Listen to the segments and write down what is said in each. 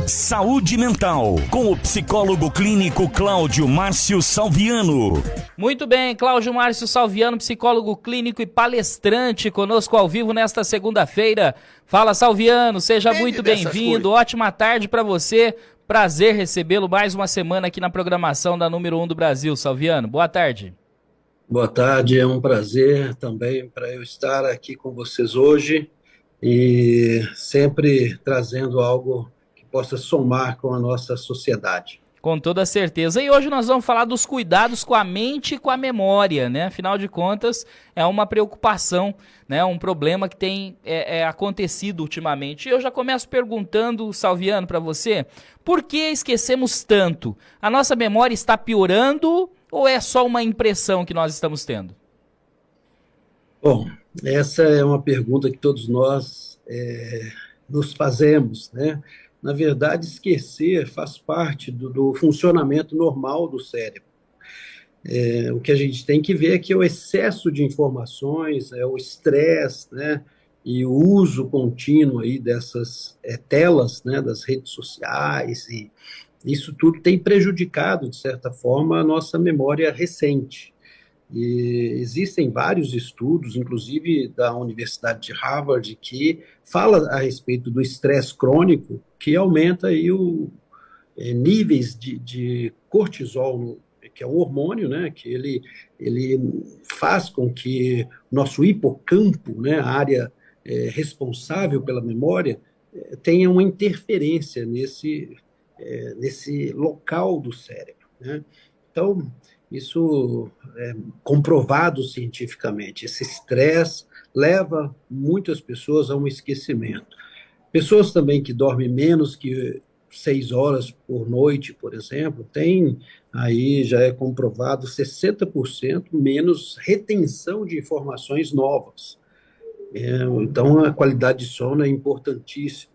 Saúde Mental, com o psicólogo clínico Cláudio Márcio Salviano. Muito bem, Cláudio Márcio Salviano, psicólogo clínico e palestrante, conosco ao vivo nesta segunda-feira. Fala, Salviano, seja muito bem-vindo, ótima tarde para você, prazer recebê-lo mais uma semana aqui na programação da número 1 do Brasil. Salviano, boa tarde. Boa tarde, é um prazer também para eu estar aqui com vocês hoje e sempre trazendo algo possa somar com a nossa sociedade. Com toda certeza. E hoje nós vamos falar dos cuidados com a mente e com a memória, né? Afinal de contas, é uma preocupação, né? Um problema que tem acontecido ultimamente. E eu já começo perguntando, Salviano, para você, por que esquecemos tanto? A nossa memória está piorando ou é só uma impressão que nós estamos tendo? Bom, essa é uma pergunta que todos nós nos fazemos, né? Na verdade, esquecer faz parte do funcionamento normal do cérebro. O que a gente tem que ver é que o excesso de informações, o estresse, né, e o uso contínuo aí dessas telas, né, das redes sociais, e isso tudo tem prejudicado, de certa forma, a nossa memória recente. E existem vários estudos, inclusive da Universidade de Harvard, que fala a respeito do estresse crônico, que aumenta aí níveis de cortisol, que é um hormônio, né, que ele faz com que o nosso hipocampo, né, a área responsável pela memória, tenha uma interferência nesse local do cérebro, né? Então, isso é comprovado cientificamente. Esse estresse leva muitas pessoas a um esquecimento. Pessoas também que dormem menos que 6 horas por noite, por exemplo, tem aí, já é comprovado, 60% menos retenção de informações novas. Então, a qualidade de sono é importantíssima.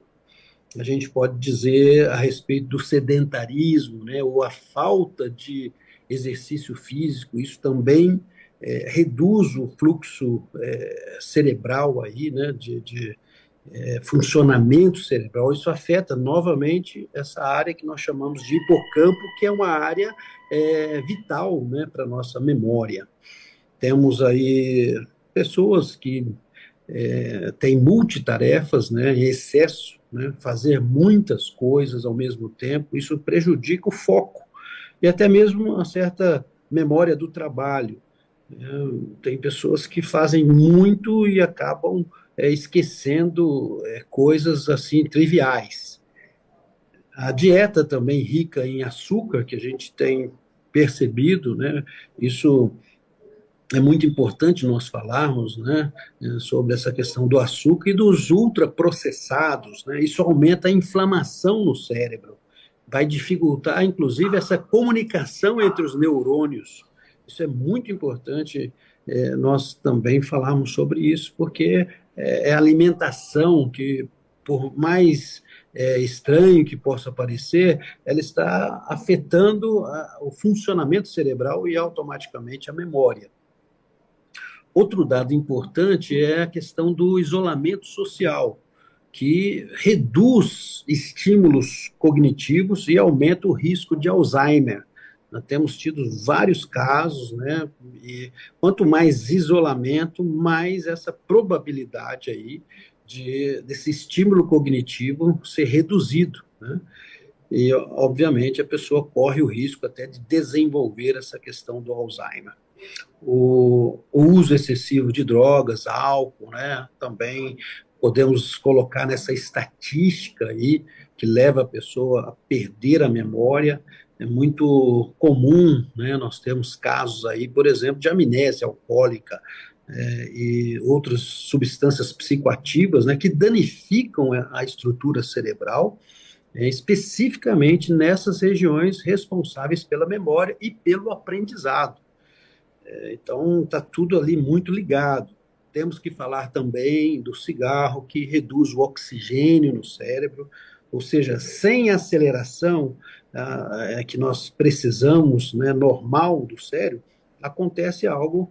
A gente pode dizer a respeito do sedentarismo, né, ou a falta de exercício físico, isso também reduz o fluxo cerebral aí, né, de funcionamento cerebral. Isso afeta novamente essa área que nós chamamos de hipocampo, que é uma área vital, né, para a nossa memória. Temos aí pessoas que têm multitarefas, né, em excesso, né, fazer muitas coisas ao mesmo tempo, isso prejudica o foco e até mesmo uma certa memória do trabalho. Tem pessoas que fazem muito e acabam esquecendo coisas assim triviais. A dieta também rica em açúcar, que a gente tem percebido, né, isso é muito importante nós falarmos, né, sobre essa questão do açúcar e dos ultraprocessados, né? Isso aumenta a inflamação no cérebro, vai dificultar, inclusive, essa comunicação entre os neurônios. Isso é muito importante, nós também falarmos sobre isso, porque é a alimentação que, por mais estranho que possa parecer, ela está afetando o funcionamento cerebral e automaticamente a memória. Outro dado importante é a questão do isolamento social, que reduz estímulos cognitivos e aumenta o risco de Alzheimer. Nós temos tido vários casos, né? E quanto mais isolamento, mais essa probabilidade aí desse estímulo cognitivo ser reduzido, né? E, obviamente, a pessoa corre o risco até de desenvolver essa questão do Alzheimer. O uso excessivo de drogas, álcool, né, também podemos colocar nessa estatística aí que leva a pessoa a perder a memória. É muito comum, né, nós temos casos aí, por exemplo, de amnésia alcoólica e outras substâncias psicoativas, né, que danificam a estrutura cerebral, especificamente nessas regiões responsáveis pela memória e pelo aprendizado. Então, está tudo ali muito ligado. Temos que falar também do cigarro, que reduz o oxigênio no cérebro, ou seja, sem a aceleração que nós precisamos, né, normal do cérebro, acontece algo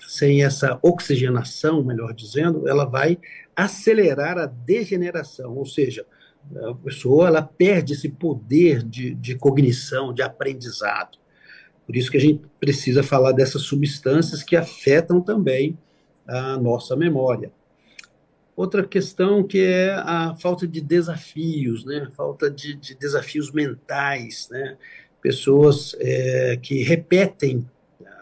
sem essa oxigenação, melhor dizendo, ela vai acelerar a degeneração, ou seja, A pessoa ela perde esse poder de cognição, de aprendizado. Por isso que a gente precisa falar dessas substâncias que afetam também a nossa memória. Outra questão que é a falta de desafios, né? Falta de desafios mentais, né? Pessoas que repetem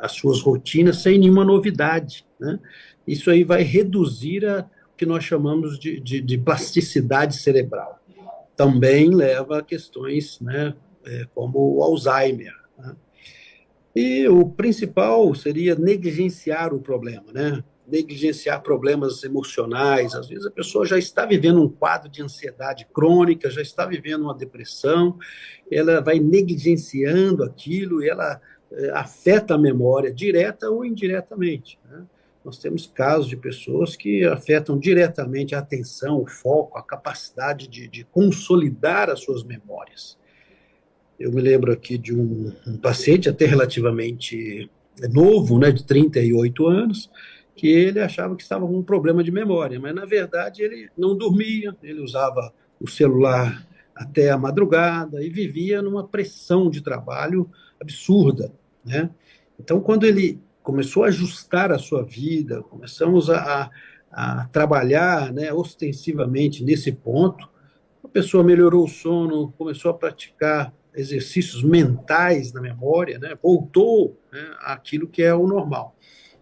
as suas rotinas sem nenhuma novidade, né? Isso aí vai reduzir o que nós chamamos de plasticidade cerebral. Também leva a questões, né, como o Alzheimer, né? E o principal seria negligenciar o problema, né? Negligenciar problemas emocionais. Às vezes a pessoa já está vivendo um quadro de ansiedade crônica, já está vivendo uma depressão, ela vai negligenciando aquilo e ela afeta a memória direta ou indiretamente, né? Nós temos casos de pessoas que afetam diretamente a atenção, o foco, a capacidade de consolidar as suas memórias. Eu me lembro aqui de um paciente até relativamente novo, né, de 38 anos, que ele achava que estava com um problema de memória, mas na verdade ele não dormia, ele usava o celular até a madrugada e vivia numa pressão de trabalho absurda, né? Então, quando ele começou a ajustar a sua vida, começamos a trabalhar, né, ostensivamente nesse ponto, a pessoa melhorou o sono, começou a praticar exercícios mentais na memória, né? Voltou, né, àquilo que é o normal.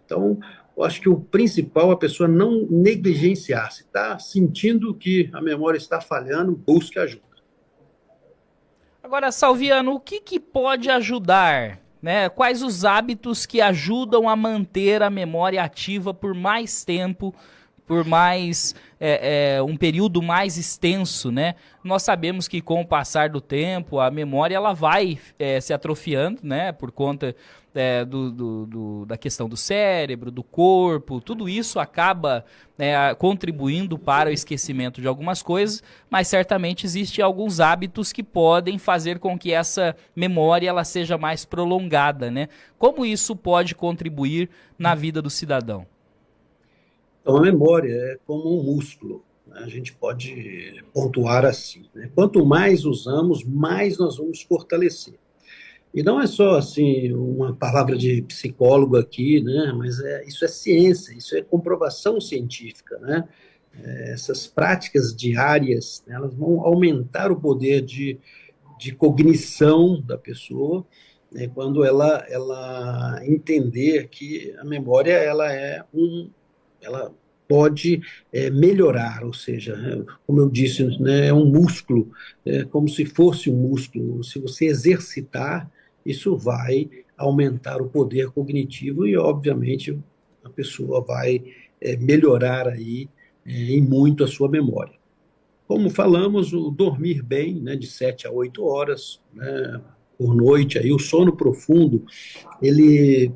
Então, eu acho que o principal é a pessoa não negligenciar. Se está sentindo que a memória está falhando, busque ajuda. Agora, Salviano, o que pode ajudar, né? Quais os hábitos que ajudam a manter a memória ativa por mais tempo, por mais um período mais extenso, né? Nós sabemos que com o passar do tempo a memória ela vai se atrofiando, né? Por conta da questão do cérebro, do corpo, tudo isso acaba contribuindo para o esquecimento de algumas coisas, mas certamente existem alguns hábitos que podem fazer com que essa memória ela seja mais prolongada, né? Como isso pode contribuir na vida do cidadão? Então, a memória é como um músculo, né? A gente pode pontuar assim, né? Quanto mais usamos, mais nós vamos fortalecer. E não é só assim uma palavra de psicólogo aqui, né? Mas isso é ciência, isso é comprovação científica, né? Essas práticas diárias, né, elas vão aumentar o poder de cognição da pessoa, né, quando ela entender que a memória ela pode melhorar, ou seja, como eu disse, né, é um músculo, como se fosse um músculo. Se você exercitar, isso vai aumentar o poder cognitivo e, obviamente, a pessoa vai melhorar aí em muito a sua memória. Como falamos, o dormir bem, né, de 7 a 8 horas, né, por noite, aí o sono profundo, ele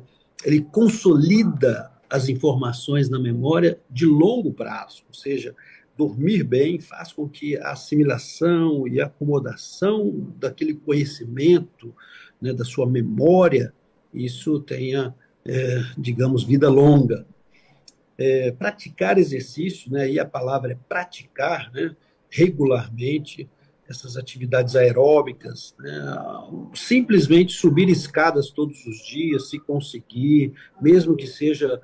consolida as informações na memória de longo prazo, ou seja, dormir bem faz com que a assimilação e a acomodação daquele conhecimento, né, da sua memória, isso tenha, digamos, vida longa. Praticar exercício, né, e a palavra é praticar, né, regularmente, essas atividades aeróbicas, né, simplesmente subir escadas todos os dias, se conseguir, mesmo que seja,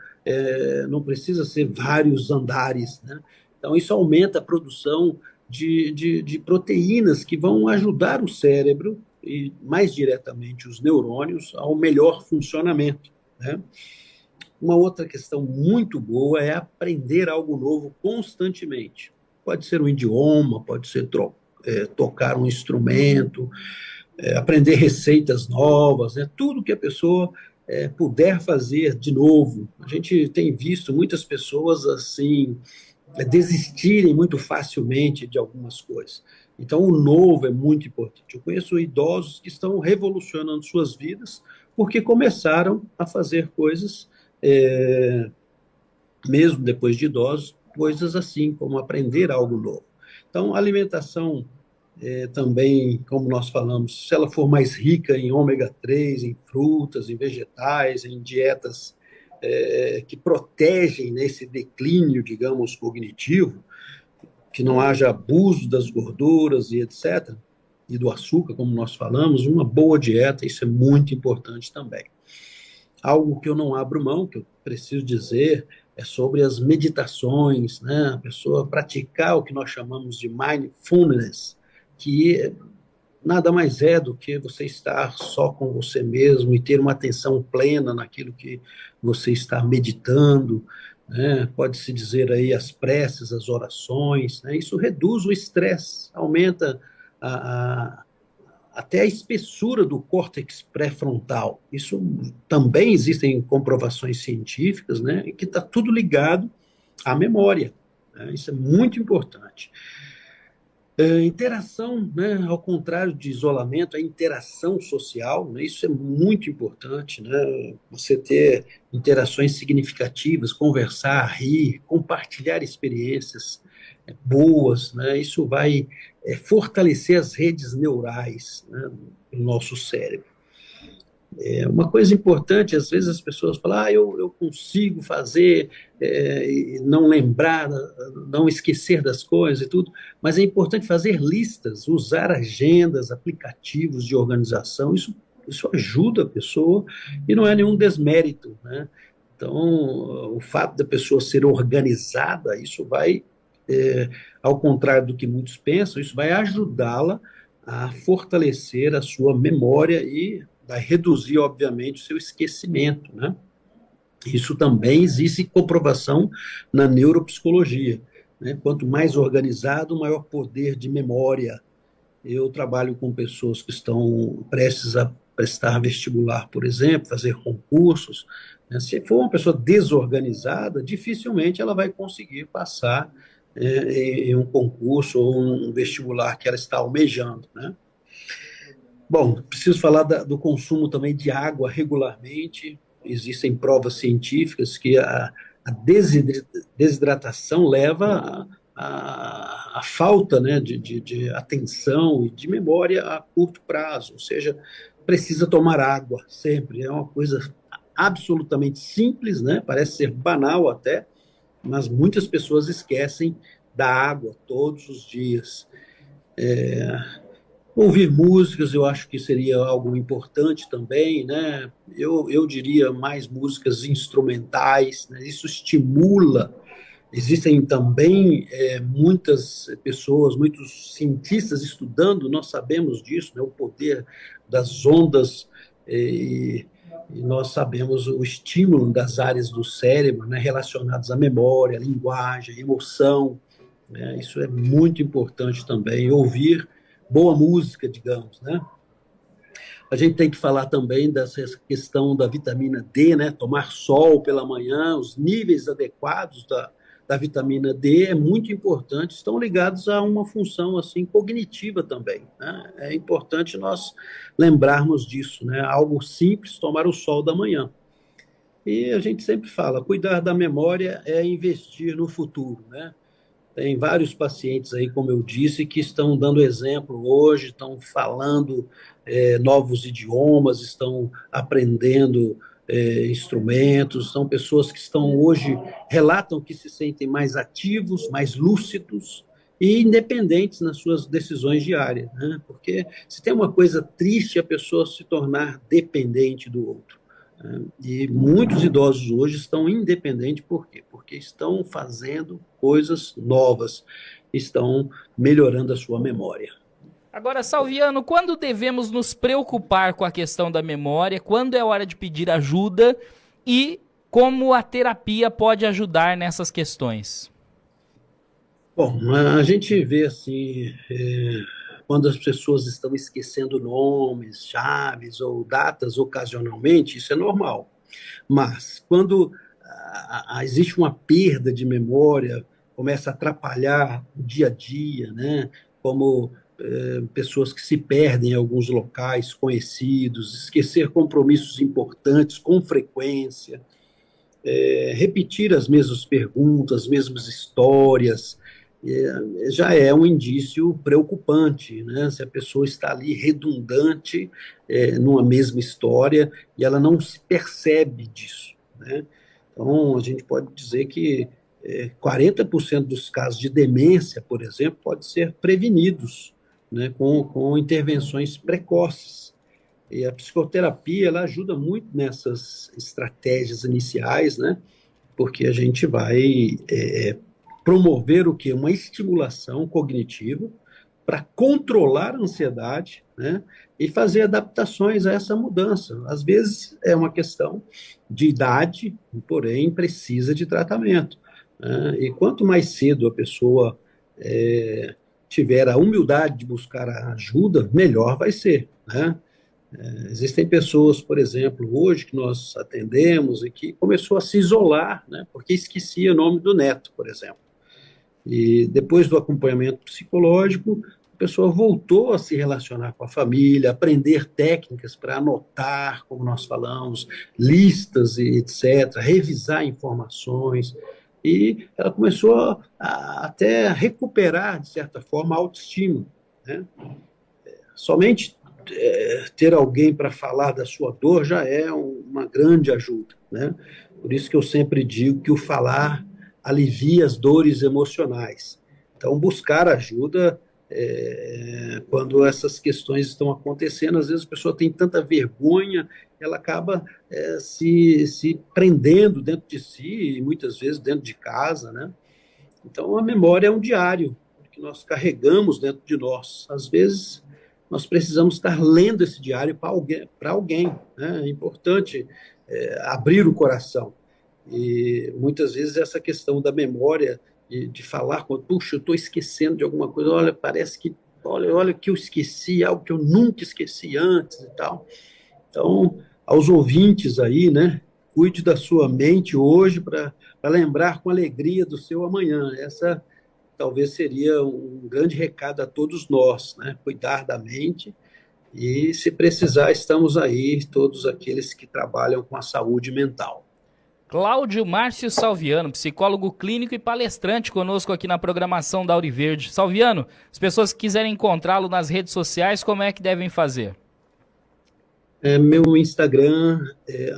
não precisa ser vários andares, né? Então, isso aumenta a produção de proteínas que vão ajudar o cérebro e, mais diretamente, os neurônios ao melhor funcionamento, né? Uma outra questão muito boa é aprender algo novo constantemente. Pode ser um idioma, pode ser tocar um instrumento, aprender receitas novas, né? Tudo que a pessoa puder fazer de novo. A gente tem visto muitas pessoas assim desistirem muito facilmente de algumas coisas. Então, o novo é muito importante. Eu conheço idosos que estão revolucionando suas vidas porque começaram a fazer coisas, mesmo depois de idosos, coisas assim, como aprender algo novo. Então, a alimentação também, como nós falamos, se ela for mais rica em ômega 3, em frutas, em vegetais, em dietas que protegem, né, esse declínio, digamos, cognitivo, que não haja abuso das gorduras e etc., e do açúcar, como nós falamos, uma boa dieta, isso é muito importante também. Algo que eu não abro mão, que eu preciso dizer, é sobre as meditações, né? A pessoa praticar o que nós chamamos de mindfulness, que nada mais é do que você estar só com você mesmo e ter uma atenção plena naquilo que você está meditando, né? Pode-se dizer aí as preces, as orações, né? Isso reduz o estresse, aumenta a, até a espessura do córtex pré-frontal. Isso também existem comprovações científicas, né, que está tudo ligado à memória. Né, isso é muito importante. Interação, né, ao contrário de isolamento, a interação social, né, isso é muito importante, né, você ter interações significativas, conversar, rir, compartilhar experiências boas, né, isso vai fortalecer as redes neurais, né, do nosso cérebro. Uma coisa importante, às vezes as pessoas falam, eu consigo fazer, e não lembrar, não esquecer das coisas e tudo, mas é importante fazer listas, usar agendas, aplicativos de organização, isso ajuda a pessoa e não é nenhum desmérito, né? Então, o fato da pessoa ser organizada, isso vai, ao contrário do que muitos pensam, isso vai ajudá-la a fortalecer a sua memória e vai reduzir, obviamente, o seu esquecimento, né? Isso também existe comprovação na neuropsicologia, né? Quanto mais organizado, maior poder de memória. Eu trabalho com pessoas que estão prestes a prestar vestibular, por exemplo, fazer concursos, né? Se for uma pessoa desorganizada, dificilmente ela vai conseguir passar em um concurso ou um vestibular que ela está almejando, né? Bom, preciso falar do consumo também de água regularmente. Existem provas científicas que a desidratação leva a falta, né, de atenção e de memória a curto prazo, ou seja, precisa tomar água sempre. É uma coisa absolutamente simples, né? Parece ser banal até, mas muitas pessoas esquecem da água todos os dias. Ouvir músicas, eu acho que seria algo importante também, né? Eu diria mais músicas instrumentais, né? Isso estimula. Existem também muitas pessoas, muitos cientistas estudando, nós sabemos disso, né? O poder das ondas, e nós sabemos o estímulo das áreas do cérebro, né? Relacionadas à memória, à linguagem, à emoção, né? Isso é muito importante também, ouvir boa música, digamos, né? A gente tem que falar também dessa questão da vitamina D, né? Tomar sol pela manhã, os níveis adequados da vitamina D é muito importante, estão ligados a uma função assim cognitiva também, né? É importante nós lembrarmos disso, né? Algo simples, tomar o sol da manhã. E a gente sempre fala, cuidar da memória é investir no futuro, né? Tem vários pacientes aí, como eu disse, que estão dando exemplo hoje, estão falando novos idiomas, estão aprendendo instrumentos, são pessoas que estão hoje, relatam que se sentem mais ativos, mais lúcidos e independentes nas suas decisões diárias, né? Porque se tem uma coisa triste, é a pessoa se tornar dependente do outro. E muitos idosos hoje estão independentes, por quê? Porque estão fazendo coisas novas, estão melhorando a sua memória. Agora, Salviano, quando devemos nos preocupar com a questão da memória? Quando é hora de pedir ajuda? E como a terapia pode ajudar nessas questões? Bom, a gente vê assim, quando as pessoas estão esquecendo nomes, chaves ou datas ocasionalmente, isso é normal. Mas quando existe uma perda de memória, começa a atrapalhar o dia a dia, né? Como pessoas que se perdem em alguns locais conhecidos, esquecer compromissos importantes com frequência, repetir as mesmas perguntas, as mesmas histórias, já é um indício preocupante, né? Se a pessoa está ali redundante numa mesma história e ela não se percebe disso, né? Então, a gente pode dizer que 40% dos casos de demência, por exemplo, podem ser prevenidos, né, com intervenções precoces. E a psicoterapia, ela ajuda muito nessas estratégias iniciais, né, porque a gente vai promover o quê? Uma estimulação cognitiva para controlar a ansiedade, né, e fazer adaptações a essa mudança. Às vezes é uma questão de idade, porém precisa de tratamento, né, e quanto mais cedo a pessoa tiver a humildade de buscar a ajuda, melhor vai ser, né? Existem pessoas, por exemplo, hoje que nós atendemos e que começou a se isolar, né, porque esquecia o nome do neto, por exemplo. E depois do acompanhamento psicológico, a pessoa voltou a se relacionar com a família, aprender técnicas para anotar, como nós falamos, listas e etc., revisar informações, e ela começou a até recuperar, de certa forma, a autoestima, né? Somente ter alguém para falar da sua dor já é uma grande ajuda, né? Por isso que eu sempre digo que o falar alivia as dores emocionais. Então, buscar ajuda quando essas questões estão acontecendo, às vezes a pessoa tem tanta vergonha, ela acaba se prendendo dentro de si, e muitas vezes dentro de casa, né? Então, a memória é um diário que nós carregamos dentro de nós. Às vezes, nós precisamos estar lendo esse diário para alguém, né? É importante abrir o coração. E muitas vezes essa questão da memória, de falar, puxa, eu estou esquecendo de alguma coisa, olha, parece que, olha que eu esqueci, algo que eu nunca esqueci antes e tal. Então, aos ouvintes aí, né, cuide da sua mente hoje para lembrar com alegria do seu amanhã. Essa talvez seria um grande recado a todos nós, né? Cuidar da mente e, se precisar, estamos aí, todos aqueles que trabalham com a saúde mental. Cláudio Márcio Salviano, psicólogo clínico e palestrante conosco aqui na programação da Auriverde. Salviano, as pessoas que quiserem encontrá-lo nas redes sociais, como é que devem fazer? Meu Instagram é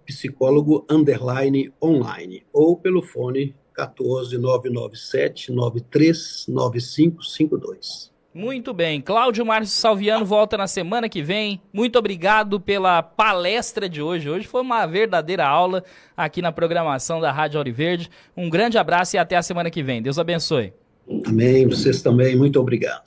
@psicólogo_online ou pelo fone 14 997 939552. Muito bem, Cláudio Márcio Salviano volta na semana que vem. Muito obrigado pela palestra de hoje. Hoje foi uma verdadeira aula aqui na programação da Rádio Auriverde. Um grande abraço e até a semana que vem. Deus abençoe. Amém, vocês também, muito obrigado.